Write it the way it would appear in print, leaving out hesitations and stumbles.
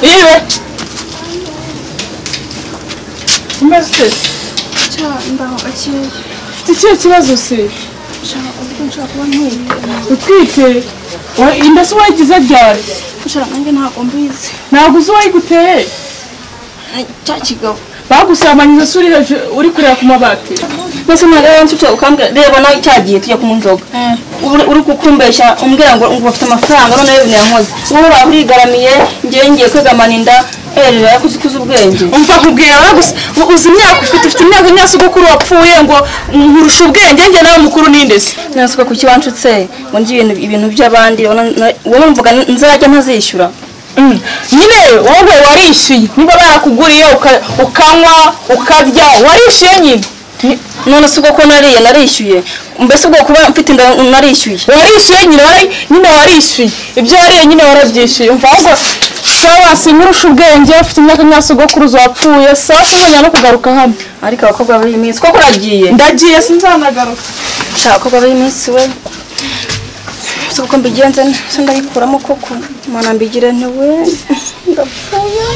Iwe umeze mbaho akiri ikihe kibazo se nshaka kuba ntwite utwite inda se wayigize ryari nanjye ntabwo mbizi ntabwo uzi uwayiguteye cya kigabo bagusambanyije se uri hejuru uri kureba ku mabati mbese ntareba nshuti ukambwira reba nawe cyagiye tujya kunywa inzoga uri kukumbeshya umbwira ngo bafite amafaranga none yo binyankoze wowe uraho urigaramiye ngiye kwegamana inda erera yakuze ubwenge umva nkubwira gusa uzi imyaka ufite imyaka nyasogokuru wapfuye ngo nkurusha ubwenge njye nawe mukuru n'indese nasuka kuki wanshutse ngo ngiye ibintu by'abandi wowe mvuga nzajya ntazishyura nyine wowe warishyuye niba barakuguriye ukanywa ukarya warishyuye nyine none si ubwo ko narishyuye mbese ubwo kuba mfite inda narishyuye warishyuye nyine warishyuye ibyo wariye nyine warabyishyuye umva ahubwo sawa sinkurusha ubwenge ufite imyaka nyasogokuru wapfuye sawa sinzongera no kugaruka hano ariko abakobwa b'iyi minsi koko uragiye ndagiye sinzanagaruka shaka abakobwa b'iyi minsi we si uko mbigenze se ndayikuramo koko mana mbigire ntiwe ndapfuye